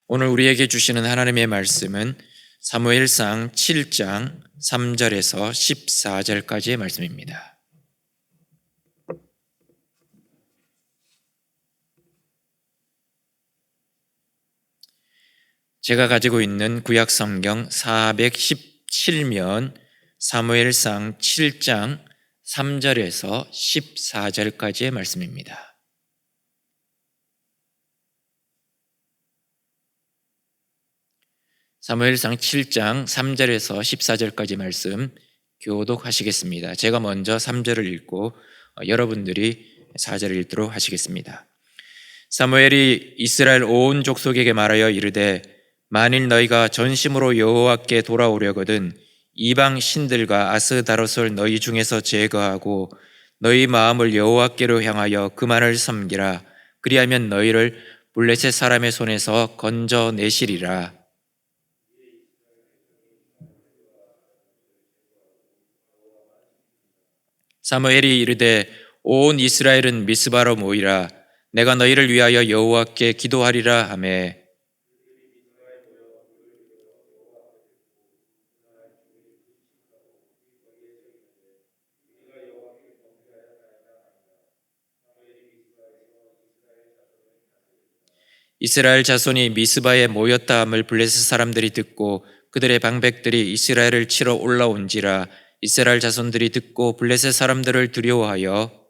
오늘 우리에게 주시는 하나님의 말씀은 사무엘상 7장 3절에서 14절까지의 말씀입니다. 제가 가지고 있는 구약 성경 417면 사무엘상 7장 3절에서 14절까지의 말씀입니다. 사무엘상 7장 3절에서 14절까지 말씀 교독하시겠습니다. 제가 먼저 3절을 읽고 여러분들이 4절을 읽도록 하시겠습니다. 사무엘이 이스라엘 온 족속에게 말하여 이르되 만일 너희가 전심으로 여호와께 돌아오려거든 이방 신들과 아스다롯을 너희 중에서 제거하고 너희 마음을 여호와께로 향하여 그만을 섬기라. 그리하면 너희를 블레셋 사람의 손에서 건져내시리라. 사무엘이 이르되 온 이스라엘은 미스바로 모이라. 내가 너희를 위하여 여호와께 기도하리라 하매 이스라엘 자손이 미스바에 모였다 함을 블레셋 사람들이 듣고 그들의 방백들이 이스라엘을 치러 올라온지라. 이스라엘 자손들이 듣고 블레셋 사람들을 두려워하여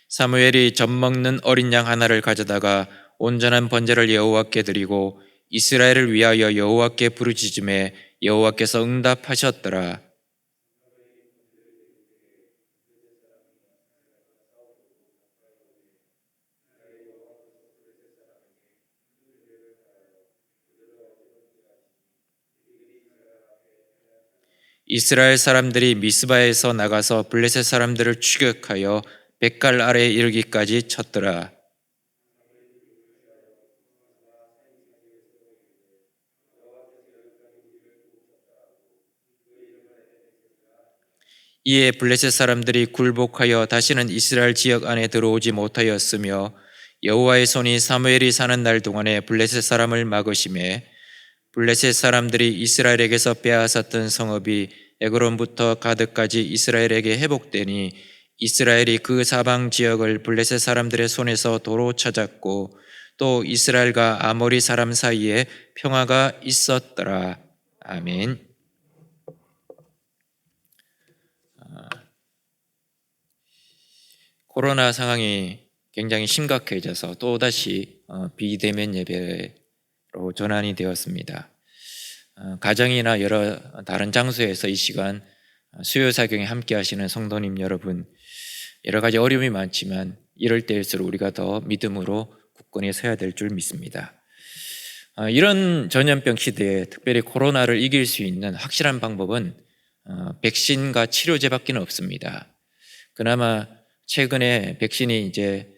사무엘이 젖먹는 어린 양 하나를 가져다가 온전한 번제를 여호와께 드리고 이스라엘을 위하여 여호와께 부르짖음에 여호와께서 응답하셨더라. 이스라엘 사람들이 미스바에서 나가서 블레셋 사람들을 추격하여 백갈 아래에 이르기까지 쳤더라. 이에 블레셋 사람들이 굴복하여 다시는 이스라엘 지역 안에 들어오지 못하였으며 여호와의 손이 사무엘이 사는 날 동안에 블레셋 사람을 막으심에 블레셋 사람들이 이스라엘에게서 빼앗았던 성읍이 에그론부터 가드까지 이스라엘에게 회복되니 이스라엘이 그 사방 지역을 블레셋 사람들의 손에서 도로 찾았고 또 이스라엘과 아모리 사람 사이에 평화가 있었더라. 아멘. 코로나 상황이 굉장히 심각해져서 또다시 비대면 예배로 전환이 되었습니다. 가정이나 여러 다른 장소에서 이 시간 수요사경에 함께 하시는 성도님 여러분, 여러 가지 어려움이 많지만 이럴 때일수록 우리가 더 믿음으로 굳건히 서야 될 줄 믿습니다. 이런 전염병 시대에 특별히 코로나를 이길 수 있는 확실한 방법은 백신과 치료제밖에 없습니다. 그나마 최근에 백신이 이제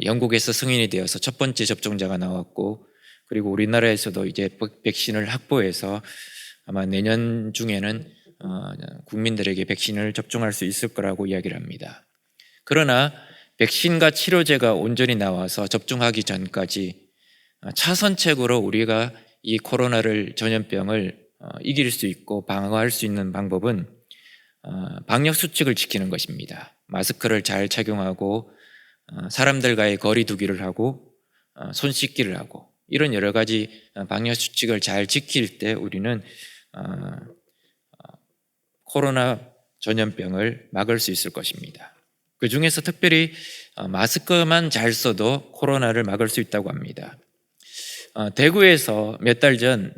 영국에서 승인이 되어서 첫 번째 접종자가 나왔고, 그리고 우리나라에서도 이제 백신을 확보해서 아마 내년 중에는 국민들에게 백신을 접종할 수 있을 거라고 이야기를 합니다. 그러나 백신과 치료제가 온전히 나와서 접종하기 전까지 차선책으로 우리가 이 코로나를 전염병을 이길 수 있고 방어할 수 있는 방법은 방역 수칙을 지키는 것입니다. 마스크를 잘 착용하고 사람들과의 거리 두기를 하고 손 씻기를 하고 이런 여러 가지 방역 수칙을 잘 지킬 때 우리는 코로나 전염병을 막을 수 있을 것입니다. 그 중에서 특별히 마스크만 잘 써도 코로나를 막을 수 있다고 합니다. 대구에서 몇 달 전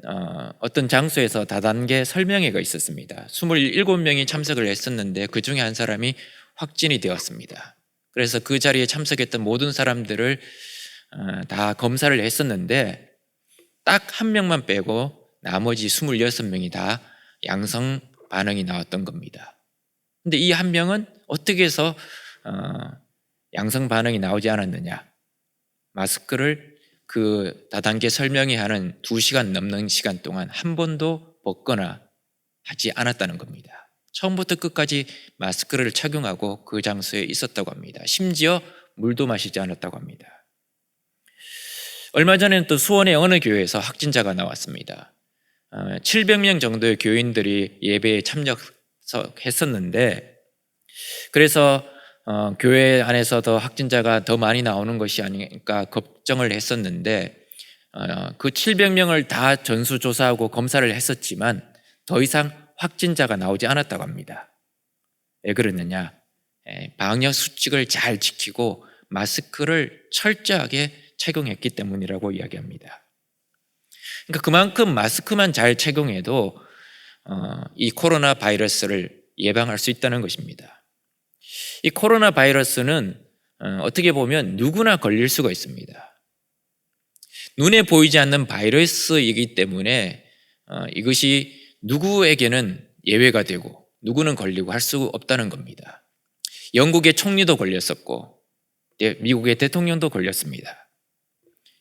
어떤 장소에서 다단계 설명회가 있었습니다. 27명이 참석을 했었는데 그 중에 한 사람이 확진이 되었습니다. 그래서 그 자리에 참석했던 모든 사람들을 다 검사를 했었는데 딱 한 명만 빼고 나머지 26명이 다 양성 반응이 나왔던 겁니다. 근데 이 한 명은 어떻게 해서 양성 반응이 나오지 않았느냐? 마스크를 그 다단계 설명회 하는 2시간 넘는 시간 동안 한 번도 벗거나 하지 않았다는 겁니다. 처음부터 끝까지 마스크를 착용하고 그 장소에 있었다고 합니다. 심지어 물도 마시지 않았다고 합니다. 얼마 전에는 또 수원의 어느 교회에서 확진자가 나왔습니다. 700명 정도의 교인들이 예배에 참석했었는데, 그래서 교회 안에서도 확진자가 더 많이 나오는 것이 아닐까 걱정을 했었는데, 그 700명을 다 전수조사하고 검사를 했었지만 더 이상 확진자가 나오지 않았다고 합니다. 왜 그러느냐? 방역 수칙을 잘 지키고 마스크를 철저하게 착용했기 때문이라고 이야기합니다. 그러니까 그만큼 마스크만 잘 착용해도 이 코로나 바이러스를 예방할 수 있다는 것입니다. 이 코로나 바이러스는 어떻게 보면 누구나 걸릴 수가 있습니다. 눈에 보이지 않는 바이러스이기 때문에 이것이 누구에게는 예외가 되고 누구는 걸리고 할 수 없다는 겁니다. 영국의 총리도 걸렸었고 미국의 대통령도 걸렸습니다.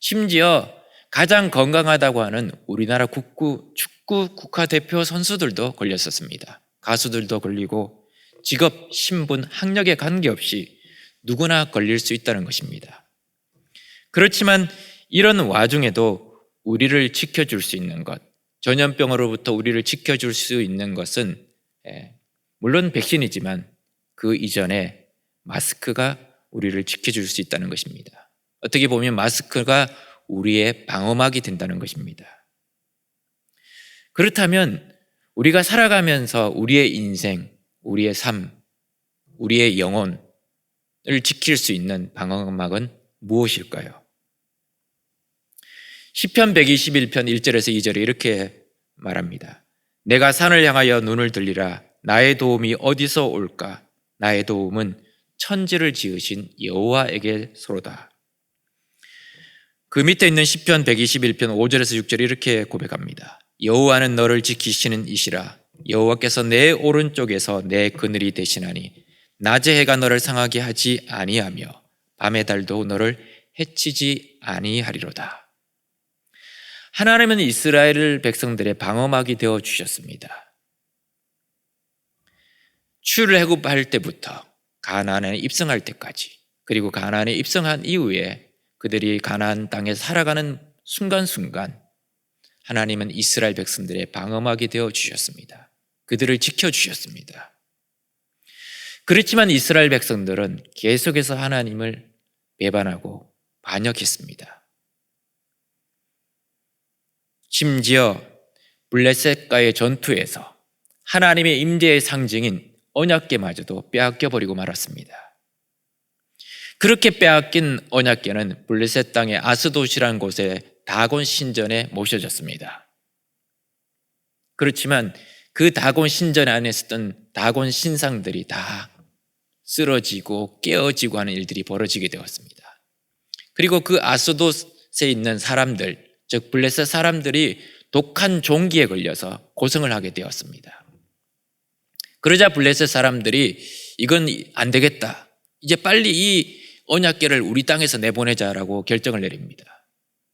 심지어 가장 건강하다고 하는 우리나라 축구 국가대표 선수들도 걸렸었습니다. 가수들도 걸리고 직업, 신분, 학력에 관계없이 누구나 걸릴 수 있다는 것입니다. 그렇지만 이런 와중에도 우리를 지켜줄 수 있는 것, 전염병으로부터 우리를 지켜줄 수 있는 것은 물론 백신이지만 그 이전에 마스크가 우리를 지켜줄 수 있다는 것입니다. 어떻게 보면 마스크가 우리의 방어막이 된다는 것입니다. 그렇다면 우리가 살아가면서 우리의 인생, 우리의 삶, 우리의 영혼을 지킬 수 있는 방어막은 무엇일까요? 시편 121편 1절에서 2절에 이렇게 말합니다. 내가 산을 향하여 눈을 들리라. 나의 도움이 어디서 올까? 나의 도움은 천지를 지으신 여호와에게서로다. 그 밑에 있는 시편 121편 5절에서 6절에 이렇게 고백합니다. 여호와는 너를 지키시는 이시라. 여호와께서 내 오른쪽에서 내 그늘이 되시나니 낮의 해가 너를 상하게 하지 아니하며 밤의 달도 너를 해치지 아니하리로다. 하나님은 이스라엘 백성들의 방어막이 되어 주셨습니다. 출애굽할 때부터 가나안에 입성할 때까지, 그리고 가나안에 입성한 이후에 그들이 가나안 땅에 살아가는 순간순간 하나님은 이스라엘 백성들의 방어막이 되어 주셨습니다. 그들을 지켜주셨습니다. 그렇지만 이스라엘 백성들은 계속해서 하나님을 배반하고 반역했습니다. 심지어 블레셋과의 전투에서 하나님의 임재의 상징인 언약궤마저도 빼앗겨버리고 말았습니다. 그렇게 빼앗긴 언약궤는 블레셋 땅의 아스돗이라는 곳에 다곤 신전에 모셔졌습니다. 그렇지만 그 다곤 신전 안에 있었던 다곤 신상들이 다 쓰러지고 깨어지고 하는 일들이 벌어지게 되었습니다. 그리고 그 아스돗에 있는 사람들, 즉 블레셋 사람들이 독한 종기에 걸려서 고생을 하게 되었습니다. 그러자 블레셋 사람들이 이건 안 되겠다, 이제 빨리 이 언약궤를 우리 땅에서 내보내자라고 결정을 내립니다.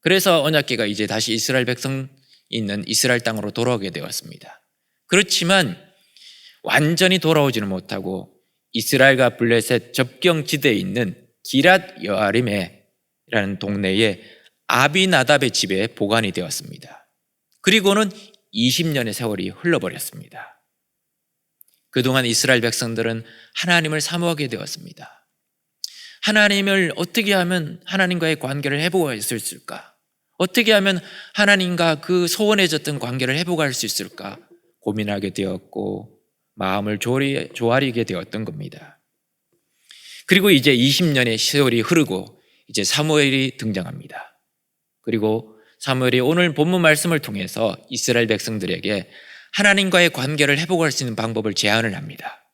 그래서 언약궤가 이제 다시 이스라엘 백성 있는 이스라엘 땅으로 돌아오게 되었습니다. 그렇지만 완전히 돌아오지는 못하고 이스라엘과 블레셋 접경지대에 있는 기랏 여아림이라는 동네에 아비나답의 집에 보관이 되었습니다. 그리고는 20년의 세월이 흘러버렸습니다. 그동안 이스라엘 백성들은 하나님을 사모하게 되었습니다. 하나님을 어떻게 하면 하나님과의 관계를 회복할 수 있을까? 어떻게 하면 하나님과 그 소원해졌던 관계를 회복할 수 있을까? 고민하게 되었고 마음을 조아리게 되었던 겁니다. 그리고 이제 20년의 세월이 흐르고 이제 사무엘이 등장합니다. 그리고 사무엘이 오늘 본문 말씀을 통해서 이스라엘 백성들에게 하나님과의 관계를 회복할 수 있는 방법을 제안을 합니다.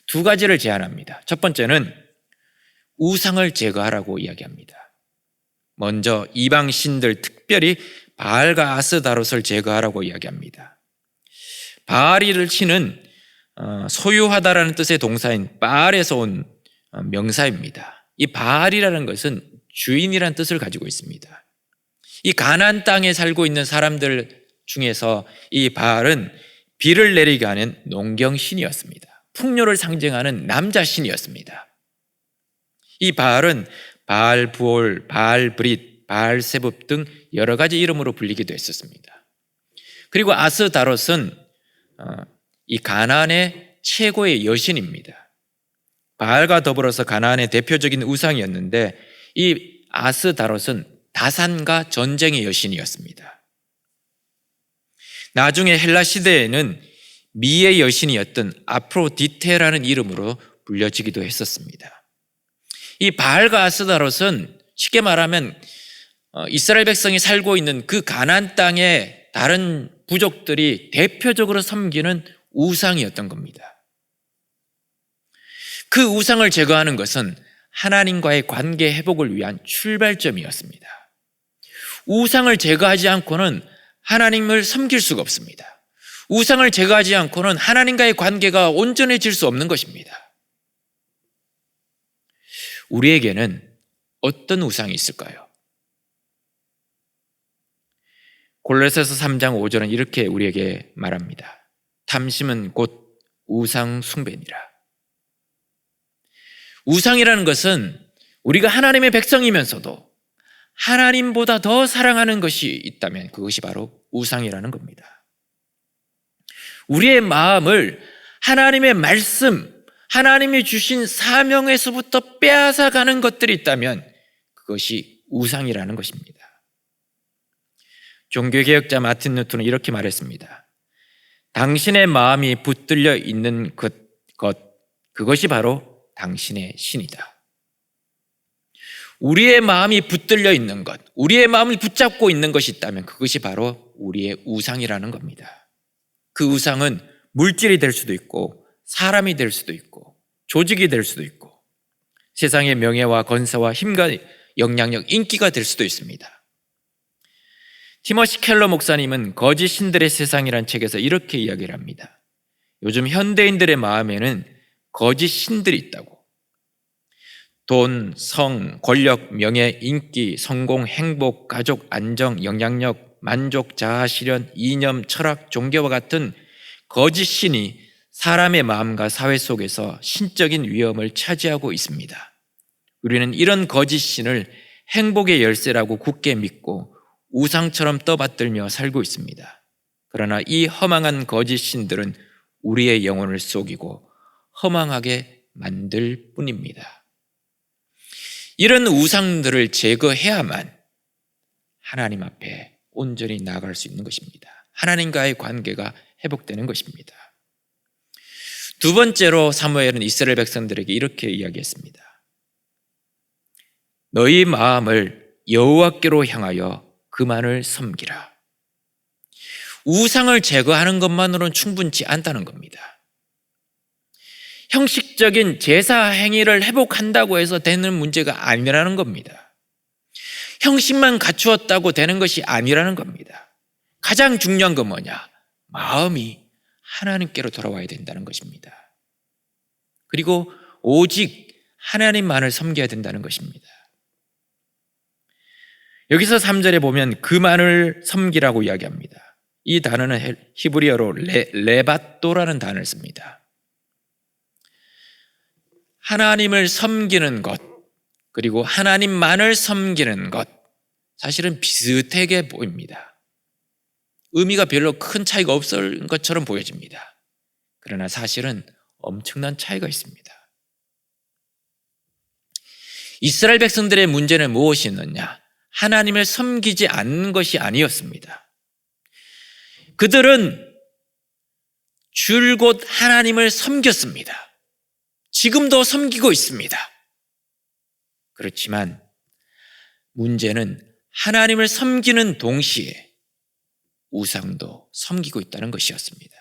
두 가지를 제안합니다. 첫 번째는 우상을 제거하라고 이야기합니다. 먼저 이방 신들, 특별히 바알과 아스다롯을 제거하라고 이야기합니다. 바알이를 치는 소유하다라는 뜻의 동사인 바알에서 온 명사입니다. 이 바알이라는 것은 주인이라는 뜻을 가지고 있습니다. 이 가나안 땅에 살고 있는 사람들 중에서 이 바알은 비를 내리게 하는 농경신이었습니다. 풍요를 상징하는 남자신이었습니다. 이 바알은 바알 부올, 바알 브릿, 바알 세붑 등 여러 가지 이름으로 불리기도 했었습니다. 그리고 아스다롯은 이 가나안의 최고의 여신입니다. 바알과 더불어서 가나안의 대표적인 우상이었는데 이 아스다롯은 다산과 전쟁의 여신이었습니다. 나중에 헬라 시대에는 미의 여신이었던 아프로디테라는 이름으로 불려지기도 했었습니다. 이 바알과 아스다롯은 쉽게 말하면 이스라엘 백성이 살고 있는 그 가나안 땅의 다른 부족들이 대표적으로 섬기는 우상이었던 겁니다. 그 우상을 제거하는 것은 하나님과의 관계 회복을 위한 출발점이었습니다. 우상을 제거하지 않고는 하나님을 섬길 수가 없습니다. 우상을 제거하지 않고는 하나님과의 관계가 온전해질 수 없는 것입니다. 우리에게는 어떤 우상이 있을까요? 골로새서 3장 5절은 이렇게 우리에게 말합니다. 탐심은 곧 우상 숭배니라. 우상이라는 것은 우리가 하나님의 백성이면서도 하나님보다 더 사랑하는 것이 있다면 그것이 바로 우상이라는 겁니다. 우리의 마음을 하나님의 말씀, 하나님이 주신 사명에서부터 빼앗아가는 것들이 있다면 그것이 우상이라는 것입니다. 종교개혁자 마틴 루터는 이렇게 말했습니다. 당신의 마음이 붙들려 있는 그것이 바로 당신의 신이다. 우리의 마음이 붙들려 있는 것, 우리의 마음을 붙잡고 있는 것이 있다면 그것이 바로 우리의 우상이라는 겁니다. 그 우상은 물질이 될 수도 있고 사람이 될 수도 있고 조직이 될 수도 있고 세상의 명예와 건사와 힘과 영향력, 인기가 될 수도 있습니다. 티머시 켈러 목사님은 거짓 신들의 세상이라는 책에서 이렇게 이야기를 합니다. 요즘 현대인들의 마음에는 거짓 신들이 있다고. 돈, 성, 권력, 명예, 인기, 성공, 행복, 가족, 안정, 영향력, 만족, 자아, 실현, 이념, 철학, 종교와 같은 거짓 신이 사람의 마음과 사회 속에서 신적인 위험을 차지하고 있습니다. 우리는 이런 거짓 신을 행복의 열쇠라고 굳게 믿고 우상처럼 떠받들며 살고 있습니다. 그러나 이 허망한 거짓 신들은 우리의 영혼을 속이고 허망하게 만들 뿐입니다. 이런 우상들을 제거해야만 하나님 앞에 온전히 나아갈 수 있는 것입니다. 하나님과의 관계가 회복되는 것입니다. 두 번째로 사무엘은 이스라엘 백성들에게 이렇게 이야기했습니다. 너희 마음을 여호와께로 향하여 그만을 섬기라. 우상을 제거하는 것만으로는 충분치 않다는 겁니다. 형식적인 제사 행위를 회복한다고 해서 되는 문제가 아니라는 겁니다. 형식만 갖추었다고 되는 것이 아니라는 겁니다. 가장 중요한 건 뭐냐? 마음이 하나님께로 돌아와야 된다는 것입니다. 그리고 오직 하나님만을 섬겨야 된다는 것입니다. 여기서 3절에 보면 그만을 섬기라고 이야기합니다. 이 단어는 히브리어로 레바또라는 단어를 씁니다. 하나님을 섬기는 것, 그리고 하나님만을 섬기는 것, 사실은 비슷하게 보입니다. 의미가 별로 큰 차이가 없을 것처럼 보여집니다. 그러나 사실은 엄청난 차이가 있습니다. 이스라엘 백성들의 문제는 무엇이었느냐? 하나님을 섬기지 않는 것이 아니었습니다. 그들은 줄곧 하나님을 섬겼습니다. 지금도 섬기고 있습니다. 그렇지만 문제는 하나님을 섬기는 동시에 우상도 섬기고 있다는 것이었습니다.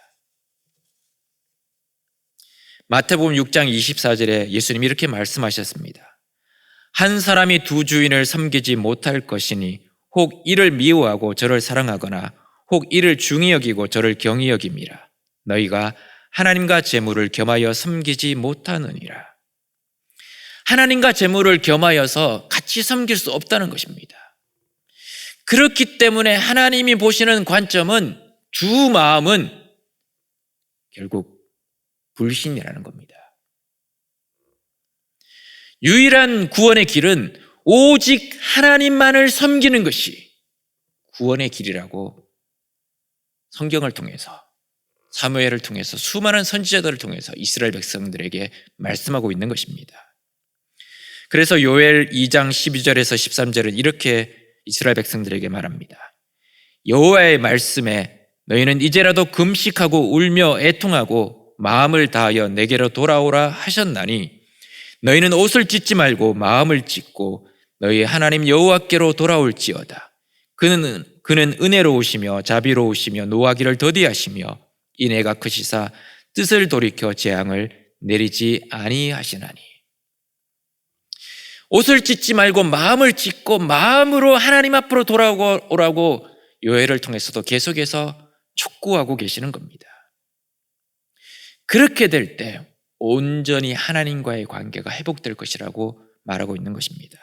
마태복음 6장 24절에 예수님이 이렇게 말씀하셨습니다. 한 사람이 두 주인을 섬기지 못할 것이니 혹 이를 미워하고 저를 사랑하거나 혹 이를 중히 여기고 저를 경히 여김이라. 너희가 하나님과 재물을 겸하여 섬기지 못하느니라. 하나님과 재물을 겸하여서 같이 섬길 수 없다는 것입니다. 그렇기 때문에 하나님이 보시는 관점은 두 마음은 결국 불신이라는 겁니다. 유일한 구원의 길은 오직 하나님만을 섬기는 것이 구원의 길이라고 성경을 통해서, 사무엘을 통해서, 수많은 선지자들을 통해서 이스라엘 백성들에게 말씀하고 있는 것입니다. 그래서 요엘 2장 12절에서 13절은 이렇게 이스라엘 백성들에게 말합니다. 여호와의 말씀에 너희는 이제라도 금식하고 울며 애통하고 마음을 다하여 내게로 돌아오라 하셨나니 너희는 옷을 찢지 말고 마음을 찢고 너희 하나님 여호와께로 돌아올지어다. 그는 은혜로우시며 자비로우시며 노하기를 더디하시며 인애가 크시사 뜻을 돌이켜 재앙을 내리지 아니하시나니. 옷을 찢지 말고 마음을 찢고 마음으로 하나님 앞으로 돌아오라고 요엘을 통해서도 계속해서 촉구하고 계시는 겁니다. 그렇게 될 때 온전히 하나님과의 관계가 회복될 것이라고 말하고 있는 것입니다.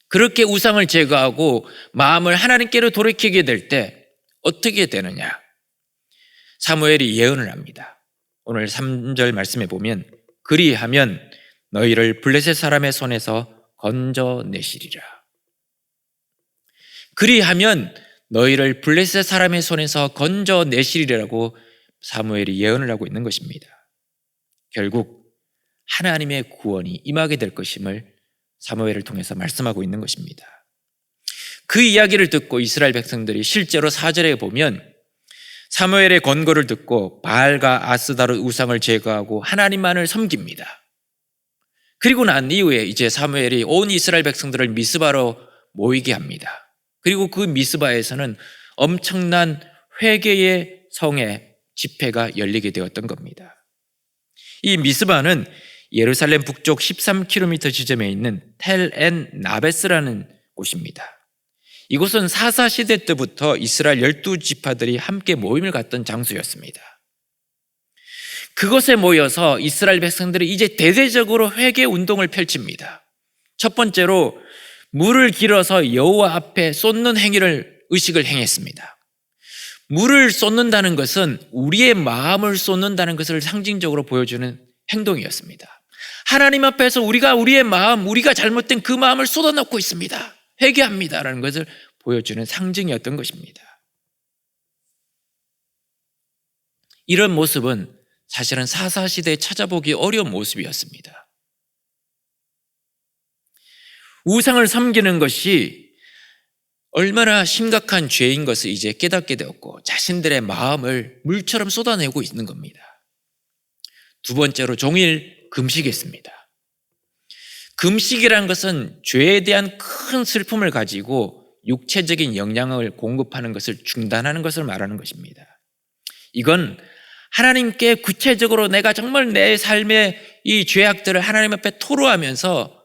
그렇게 우상을 제거하고 마음을 하나님께로 돌이키게 될 때 어떻게 되느냐? 사무엘이 예언을 합니다. 오늘 3절 말씀에 보면 그리하면 너희를 블레셋 사람의 손에서 건져내시리라. 그리하면 너희를 블레셋 사람의 손에서 건져내시리라고 사무엘이 예언을 하고 있는 것입니다. 결국 하나님의 구원이 임하게 될 것임을 사무엘을 통해서 말씀하고 있는 것입니다. 그 이야기를 듣고 이스라엘 백성들이 실제로 4절에 보면 사무엘의 권고를 듣고 바알과 아스다르 우상을 제거하고 하나님만을 섬깁니다. 그리고 난 이후에 이제 사무엘이 온 이스라엘 백성들을 미스바로 모이게 합니다. 그리고 그 미스바에서는 엄청난 회개의 성의 집회가 열리게 되었던 겁니다. 이 미스바는 예루살렘 북쪽 13km 지점에 있는 텔 엔 나베스라는 곳입니다. 이곳은 사사시대 때부터 이스라엘 12지파들이 함께 모임을 갖던 장소였습니다. 그곳에 모여서 이스라엘 백성들이 이제 대대적으로 회개 운동을 펼칩니다. 첫 번째로 물을 길어서 여호와 앞에 쏟는 의식을 행했습니다. 물을 쏟는다는 것은 우리의 마음을 쏟는다는 것을 상징적으로 보여주는 행동이었습니다. 하나님 앞에서 우리의 마음, 우리가 잘못된 그 마음을 쏟아놓고 있습니다. 회개합니다라는 것을 보여주는 상징이었던 것입니다. 이런 모습은 사실은 사사시대에 찾아보기 어려운 모습이었습니다. 우상을 섬기는 것이 얼마나 심각한 죄인 것을 이제 깨닫게 되었고 자신들의 마음을 물처럼 쏟아내고 있는 겁니다. 두 번째로 종일 금식했습니다. 금식이란 것은 죄에 대한 큰 슬픔을 가지고 육체적인 영향을 공급하는 것을 중단하는 것을 말하는 것입니다. 이건 하나님께 구체적으로 내가 정말 내 삶의 이 죄악들을 하나님 앞에 토로하면서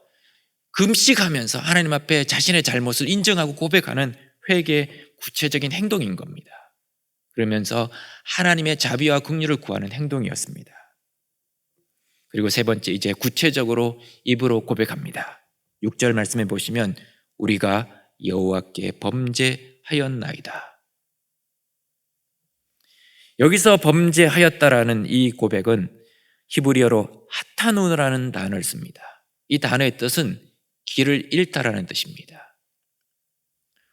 금식하면서 하나님 앞에 자신의 잘못을 인정하고 고백하는 회개의 구체적인 행동인 겁니다. 그러면서 하나님의 자비와 긍휼을 구하는 행동이었습니다. 그리고 세 번째, 이제 구체적으로 입으로 고백합니다. 6절 말씀해 보시면 우리가 여호와께 범죄하였나이다. 여기서 범죄하였다라는 이 고백은 히브리어로 하타누라는 단어를 씁니다. 이 단어의 뜻은 길을 잃다라는 뜻입니다.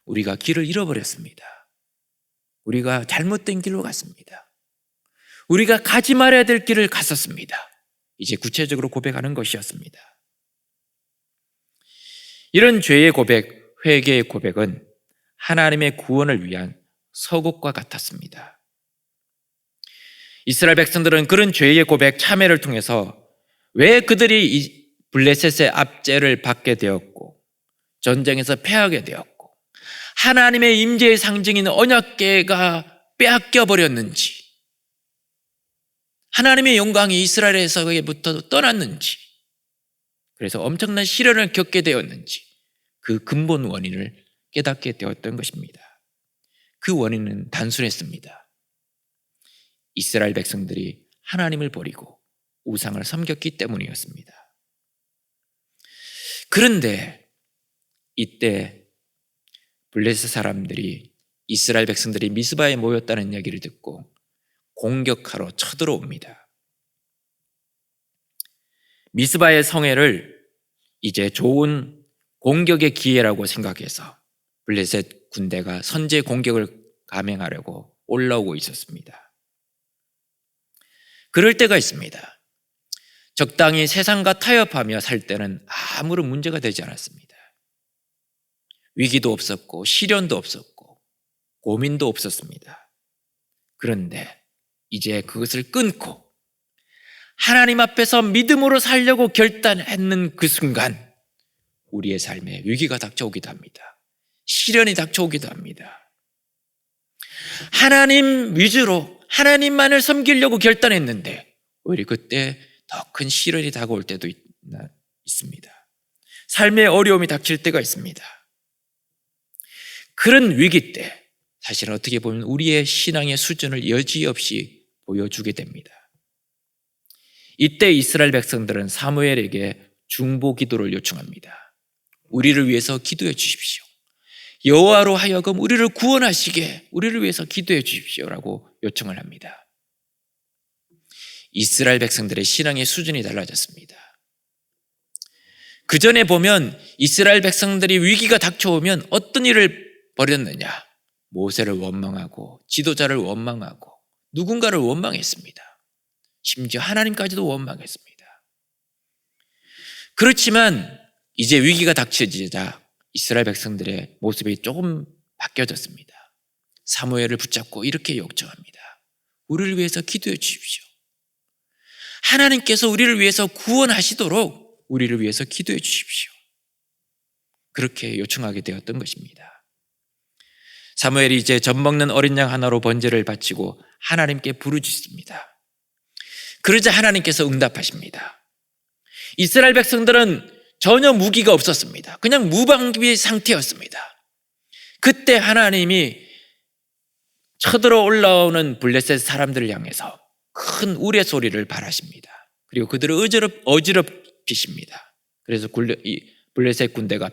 우리가 길을 잃어버렸습니다. 우리가 잘못된 길로 갔습니다. 우리가 가지 말아야 될 길을 갔었습니다. 이제 구체적으로 고백하는 것이었습니다. 이런 죄의 고백, 회개의 고백은 하나님의 구원을 위한 서곡과 같았습니다. 이스라엘 백성들은 그런 죄의 고백, 참회를 통해서 왜 그들이 이 블레셋의 압제를 받게 되었고 전쟁에서 패하게 되었고 하나님의 임재의 상징인 언약궤가 빼앗겨 버렸는지, 하나님의 영광이 이스라엘에서부터 떠났는지, 그래서 엄청난 시련을 겪게 되었는지 그 근본 원인을 깨닫게 되었던 것입니다. 그 원인은 단순했습니다. 이스라엘 백성들이 하나님을 버리고 우상을 섬겼기 때문이었습니다. 그런데 이때 블레셋 사람들이 이스라엘 백성들이 미스바에 모였다는 이야기를 듣고 공격하러 쳐들어옵니다. 미스바의 성회를 이제 좋은 공격의 기회라고 생각해서 블레셋 군대가 선제 공격을 감행하려고 올라오고 있었습니다. 그럴 때가 있습니다. 적당히 세상과 타협하며 살 때는 아무런 문제가 되지 않았습니다. 위기도 없었고 시련도 없었고 고민도 없었습니다. 그런데 이제 그것을 끊고 하나님 앞에서 믿음으로 살려고 결단했는 그 순간 우리의 삶에 위기가 닥쳐오기도 합니다. 시련이 닥쳐오기도 합니다. 하나님 위주로 하나님만을 섬기려고 결단했는데 오히려 그때 더 큰 시련이 다가올 때도 있습니다. 삶의 어려움이 닥칠 때가 있습니다. 그런 위기 때 사실은 어떻게 보면 우리의 신앙의 수준을 여지없이 보여주게 됩니다. 이때 이스라엘 백성들은 사무엘에게 중보 기도를 요청합니다. 우리를 위해서 기도해 주십시오. 여호와로 하여금 우리를 구원하시게 우리를 위해서 기도해 주십시오라고 요청을 합니다. 이스라엘 백성들의 신앙의 수준이 달라졌습니다. 그 전에 보면 이스라엘 백성들이 위기가 닥쳐오면 어떤 일을 벌였느냐? 모세를 원망하고 지도자를 원망하고 누군가를 원망했습니다. 심지어 하나님까지도 원망했습니다. 그렇지만 이제 위기가 닥쳐지자 이스라엘 백성들의 모습이 조금 바뀌어졌습니다. 사무엘을 붙잡고 이렇게 요청합니다. 우리를 위해서 기도해 주십시오. 하나님께서 우리를 위해서 구원하시도록 우리를 위해서 기도해 주십시오. 그렇게 요청하게 되었던 것입니다. 사무엘이 이제 젖먹는 어린 양 하나로 번제를 바치고 하나님께 부르짖습니다. 그러자 하나님께서 응답하십니다. 이스라엘 백성들은 전혀 무기가 없었습니다. 그냥 무방비 상태였습니다. 그때 하나님이 쳐들어 올라오는 블레셋 사람들을 향해서 큰 우레소리를 발하십니다. 그리고 그들을 어지럽히십니다. 그래서 블레셋 군대가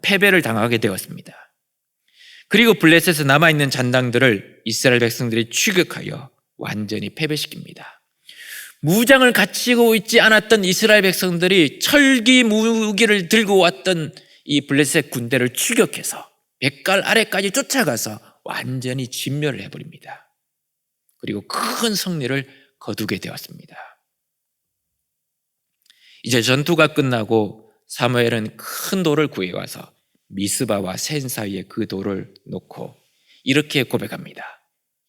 패배를 당하게 되었습니다. 그리고 블레셋에 남아있는 잔당들을 이스라엘 백성들이 추격하여 완전히 패배시킵니다. 무장을 갖추고 있지 않았던 이스라엘 백성들이 철기 무기를 들고 왔던 이 블레셋 군대를 추격해서 뱃갈 아래까지 쫓아가서 완전히 진멸을 해버립니다. 그리고 큰 승리를 거두게 되었습니다. 이제 전투가 끝나고 사무엘은 큰 돌을 구해와서 미스바와 센 사이에 그 돌을 놓고 이렇게 고백합니다.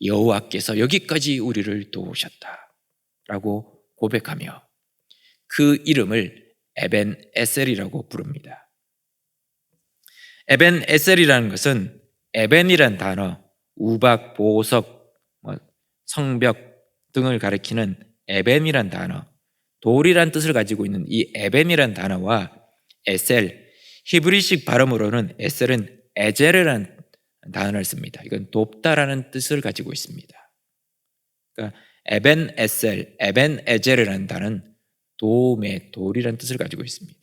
여호와께서 여기까지 우리를 도우셨다 라고 고백하며 그 이름을 에벤 에셀이라고 부릅니다. 에벤 에셀이라는 것은 에벤이란 단어, 우박, 보석, 성벽 등을 가리키는 에벤이란 단어, 돌이란 뜻을 가지고 있는 이 에벤이란 단어와 에셀, 히브리식 발음으로는 에셀은 에제르라는 단어를 씁니다. 이건 돕다라는 뜻을 가지고 있습니다. 그러니까 에벤 에셀, 에벤 에제르라는 단어는 도움의 돌이라는 뜻을 가지고 있습니다.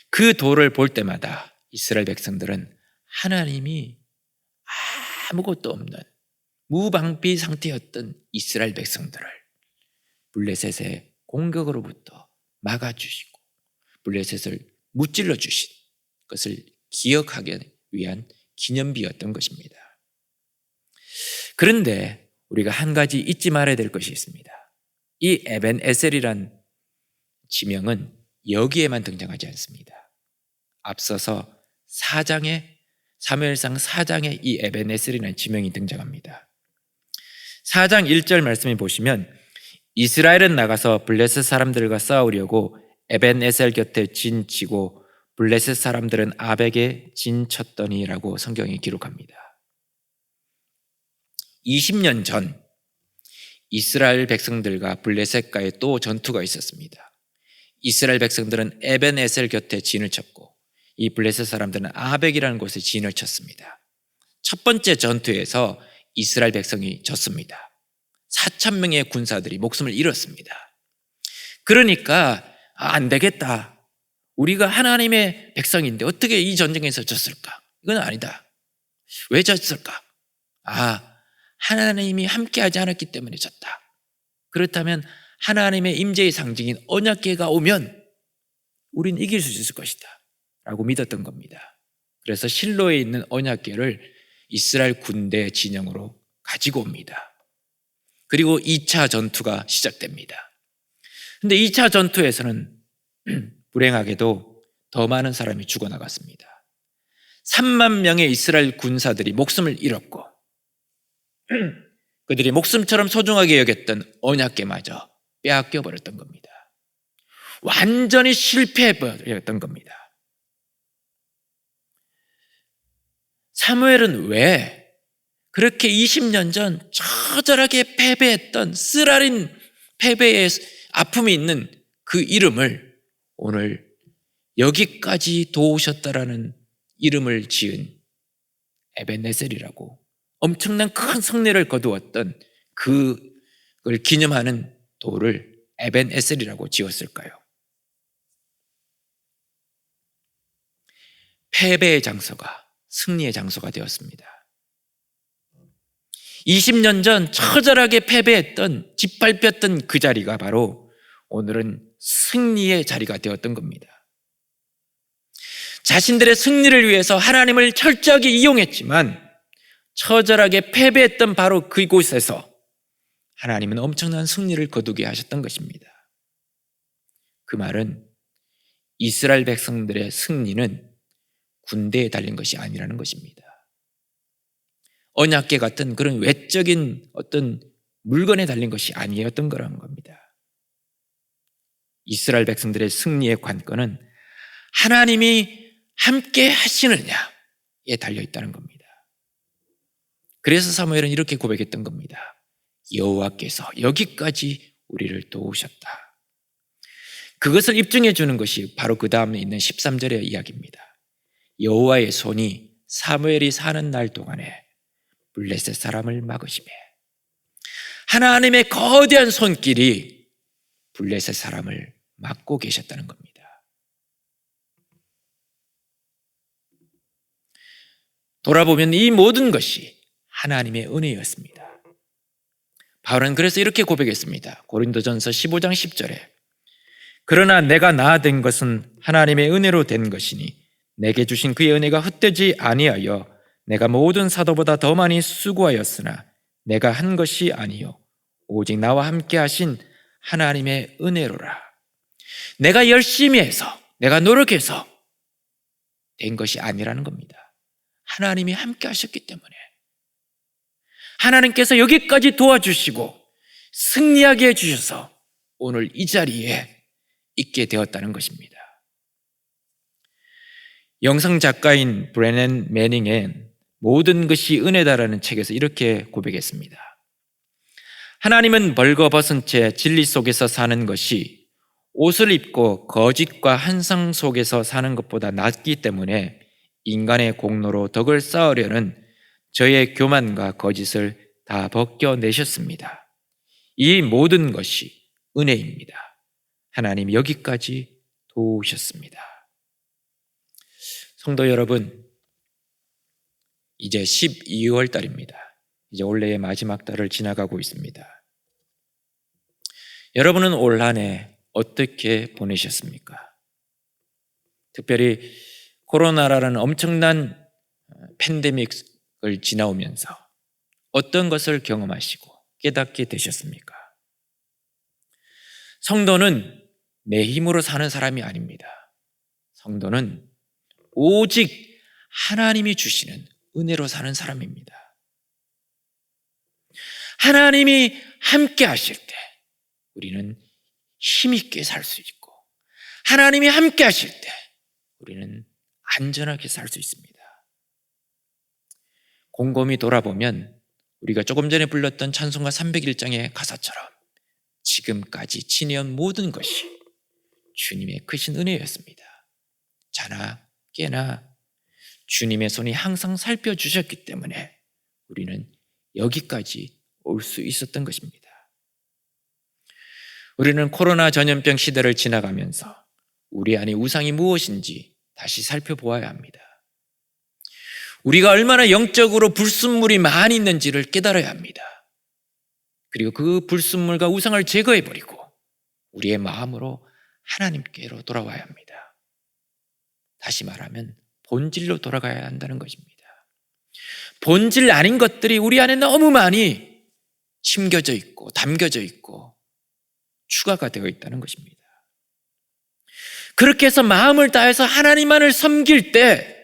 그 돌을 볼 때마다 이스라엘 백성들은 하나님이 아무것도 없는 무방비 상태였던 이스라엘 백성들을 블레셋의 공격으로부터 막아주시고 블레셋을 무찔러 주신 것을 기억하기 위한 기념비였던 것입니다. 그런데 우리가 한 가지 잊지 말아야 될 것이 있습니다. 이 에벤 에셀이란 지명은 여기에만 등장하지 않습니다. 앞서서 사무엘상 4장에 이 에벤 에셀이라는 지명이 등장합니다. 4장 1절 말씀을 보시면 이스라엘은 나가서 블레셋 사람들과 싸우려고 에벤 에셀 곁에 진치고 블레셋 사람들은 아벡에 진쳤더니라고 성경이 기록합니다. 20년 전 이스라엘 백성들과 블레셋과의 또 전투가 있었습니다. 이스라엘 백성들은 에벤 에셀 곁에 진을 쳤고 이 블레셋 사람들은 아벡이라는 곳에 진을 쳤습니다. 첫 번째 전투에서 이스라엘 백성이 졌습니다. 4,000명의 군사들이 목숨을 잃었습니다. 그러니까 안 되겠다. 우리가 하나님의 백성인데 어떻게 이 전쟁에서 졌을까? 이건 아니다. 왜 졌을까? 하나님이 함께하지 않았기 때문에 졌다. 그렇다면 하나님의 임재의 상징인 언약궤가 오면 우린 이길 수 있을 것이다 라고 믿었던 겁니다. 그래서 실로에 있는 언약궤를 이스라엘 군대 진영으로 가지고 옵니다. 그리고 2차 전투가 시작됩니다. 근데 2차 전투에서는 불행하게도 더 많은 사람이 죽어나갔습니다. 3만 명의 이스라엘 군사들이 목숨을 잃었고 그들이 목숨처럼 소중하게 여겼던 언약궤마저 빼앗겨 버렸던 겁니다. 완전히 실패해버렸던 겁니다. 사무엘은 왜 그렇게 20년 전 처절하게 패배했던 쓰라린 패배의 아픔이 있는 그 이름을 오늘 여기까지 도우셨다라는 이름을 지은 에벤네셀이라고 엄청난 큰 승리를 거두었던 그걸 기념하는 돌을 에벤에셀이라고 지었을까요? 패배의 장소가 승리의 장소가 되었습니다. 20년 전 처절하게 패배했던 짓밟혔던 그 자리가 바로 오늘은 승리의 자리가 되었던 겁니다. 자신들의 승리를 위해서 하나님을 철저하게 이용했지만 처절하게 패배했던 바로 그곳에서 하나님은 엄청난 승리를 거두게 하셨던 것입니다. 그 말은 이스라엘 백성들의 승리는 군대에 달린 것이 아니라는 것입니다. 언약궤 같은 그런 외적인 어떤 물건에 달린 것이 아니었던 거라는 겁니다. 이스라엘 백성들의 승리의 관건은 하나님이 함께 하시느냐에 달려 있다는 겁니다. 그래서 사무엘은 이렇게 고백했던 겁니다. 여호와께서 여기까지 우리를 도우셨다. 그것을 입증해 주는 것이 바로 그 다음에 있는 13절의 이야기입니다. 여호와의 손이 사무엘이 사는 날 동안에 블레셋 사람을 막으시매 하나님의 거대한 손길이 블레셋 사람을 막고 계셨다는 겁니다. 돌아보면 이 모든 것이 하나님의 은혜였습니다. 바울은 그래서 이렇게 고백했습니다. 고린도전서 15장 10절에 그러나 내가 나아된 것은 하나님의 은혜로 된 것이니 내게 주신 그의 은혜가 헛되지 아니하여 내가 모든 사도보다 더 많이 수고하였으나 내가 한 것이 아니요 오직 나와 함께 하신 하나님의 은혜로라. 내가 열심히 해서 내가 노력해서 된 것이 아니라는 겁니다. 하나님이 함께 하셨기 때문에 하나님께서 여기까지 도와주시고 승리하게 해주셔서 오늘 이 자리에 있게 되었다는 것입니다. 영상 작가인 브래넌 매닝의 모든 것이 은혜다라는 책에서 이렇게 고백했습니다. 하나님은 벌거벗은 채 진리 속에서 사는 것이 옷을 입고 거짓과 한상 속에서 사는 것보다 낫기 때문에 인간의 공로로 덕을 쌓으려는 저의 교만과 거짓을 다 벗겨내셨습니다. 이 모든 것이 은혜입니다. 하나님이 여기까지 도우셨습니다. 성도 여러분, 이제 12월 달입니다. 이제 올해의 마지막 달을 지나가고 있습니다. 여러분은 올 한 해 어떻게 보내셨습니까? 특별히 코로나라는 엄청난 팬데믹을 지나오면서 어떤 것을 경험하시고 깨닫게 되셨습니까? 성도는 내 힘으로 사는 사람이 아닙니다. 성도는 오직 하나님이 주시는 은혜로 사는 사람입니다. 하나님이 함께 하실 때 우리는 힘있게 살 수 있고 하나님이 함께 하실 때 우리는 안전하게 살 수 있습니다. 곰곰이 돌아보면 우리가 조금 전에 불렀던 찬송가 301장의 가사처럼 지금까지 지내온 모든 것이 주님의 크신 은혜였습니다. 자나 깨나 주님의 손이 항상 살펴주셨기 때문에 우리는 여기까지 올 수 있었던 것입니다. 우리는 코로나 전염병 시대를 지나가면서 우리 안에 우상이 무엇인지 다시 살펴보아야 합니다. 우리가 얼마나 영적으로 불순물이 많이 있는지를 깨달아야 합니다. 그리고 그 불순물과 우상을 제거해버리고 우리의 마음으로 하나님께로 돌아와야 합니다. 다시 말하면 본질로 돌아가야 한다는 것입니다. 본질 아닌 것들이 우리 안에 너무 많이 심겨져 있고 담겨져 있고 추가가 되어 있다는 것입니다. 그렇게 해서 마음을 다해서 하나님만을 섬길 때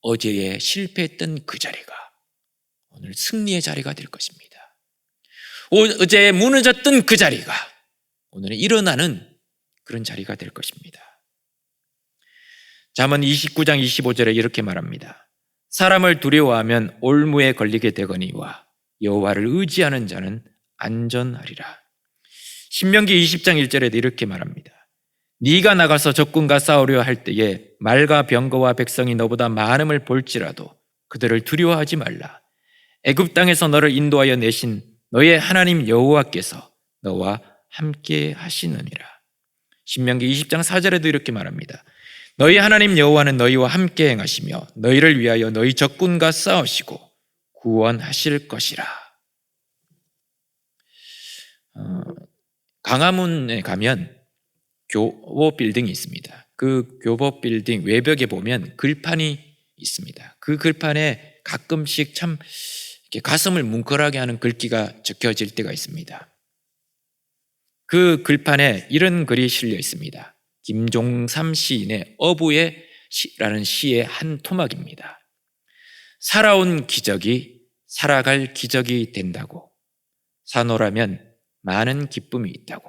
어제에 실패했던 그 자리가 오늘 승리의 자리가 될 것입니다. 어제 무너졌던 그 자리가 오늘은 일어나는 그런 자리가 될 것입니다. 잠언 29장 25절에 이렇게 말합니다. 사람을 두려워하면 올무에 걸리게 되거니와 여호와를 의지하는 자는 안전하리라. 신명기 20장 1절에도 이렇게 말합니다. 네가 나가서 적군과 싸우려 할 때에 말과 병거와 백성이 너보다 많음을 볼지라도 그들을 두려워하지 말라. 애굽 땅에서 너를 인도하여 내신 너의 하나님 여호와께서 너와 함께 하시느니라. 신명기 20장 4절에도 이렇게 말합니다. 너희 하나님 여호와는 너희와 함께 행하시며 너희를 위하여 너희 적군과 싸우시고 구원하실 것이라. 광화문에 가면 교보 빌딩이 있습니다. 그 교보 빌딩 외벽에 보면 글판이 있습니다. 그 글판에 가끔씩 참 이렇게 가슴을 뭉클하게 하는 글귀가 적혀질 때가 있습니다. 그 글판에 이런 글이 실려 있습니다. 김종삼 시인의 어부의 시라는 시의 한 토막입니다. 살아온 기적이 살아갈 기적이 된다고, 사노라면 많은 기쁨이 있다고.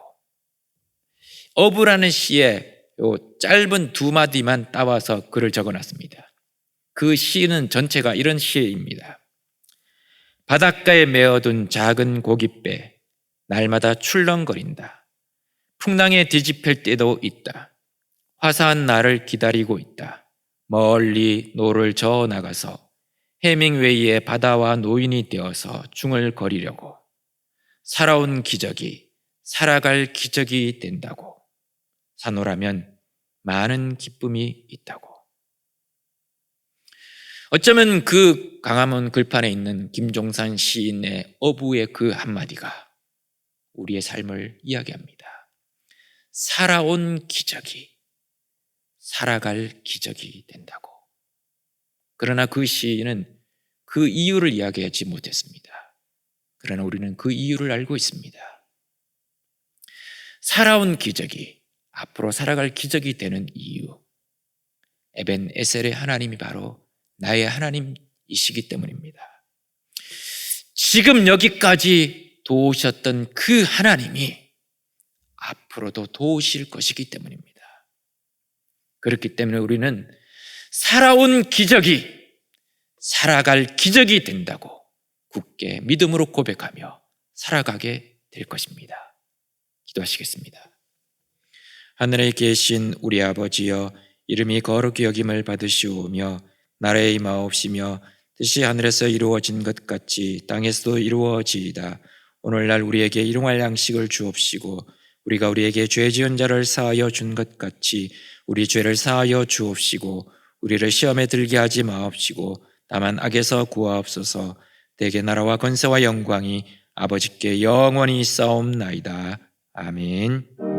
어부라는 시에 요 짧은 두 마디만 따와서 글을 적어놨습니다. 그 시는 전체가 이런 시입니다. 바닷가에 메어둔 작은 고깃배 날마다 출렁거린다. 풍랑에 뒤집힐 때도 있다. 화사한 날을 기다리고 있다. 멀리 노를 저어 나가서 해밍웨이의 바다와 노인이 되어서 중얼거리려고. 살아온 기적이 살아갈 기적이 된다고. 사노라면 많은 기쁨이 있다고. 어쩌면 그 광화문 글판에 있는 김종산 시인의 어부의 그 한마디가 우리의 삶을 이야기합니다. 살아온 기적이 살아갈 기적이 된다고. 그러나 그 시인은 그 이유를 이야기하지 못했습니다. 그러나 우리는 그 이유를 알고 있습니다. 살아온 기적이 앞으로 살아갈 기적이 되는 이유, 에벤 에셀의 하나님이 바로 나의 하나님이시기 때문입니다. 지금 여기까지 도우셨던 그 하나님이 앞으로도 도우실 것이기 때문입니다. 그렇기 때문에 우리는 살아온 기적이 살아갈 기적이 된다고 굳게 믿음으로 고백하며 살아가게 될 것입니다. 기도하시겠습니다. 하늘에 계신 우리 아버지여, 이름이 거룩히 여김을 받으시오며 나라의 임하옵시며 뜻이 하늘에서 이루어진 것 같이 땅에서도 이루어지이다. 오늘날 우리에게 일용할 양식을 주옵시고 우리가 우리에게 죄 지은 자를 사하여 준 것 같이 우리 죄를 사하여 주옵시고 우리를 시험에 들게 하지 마옵시고 다만 악에서 구하옵소서. 대개 나라와 권세와 영광이 아버지께 영원히 있사옵나이다. 아멘.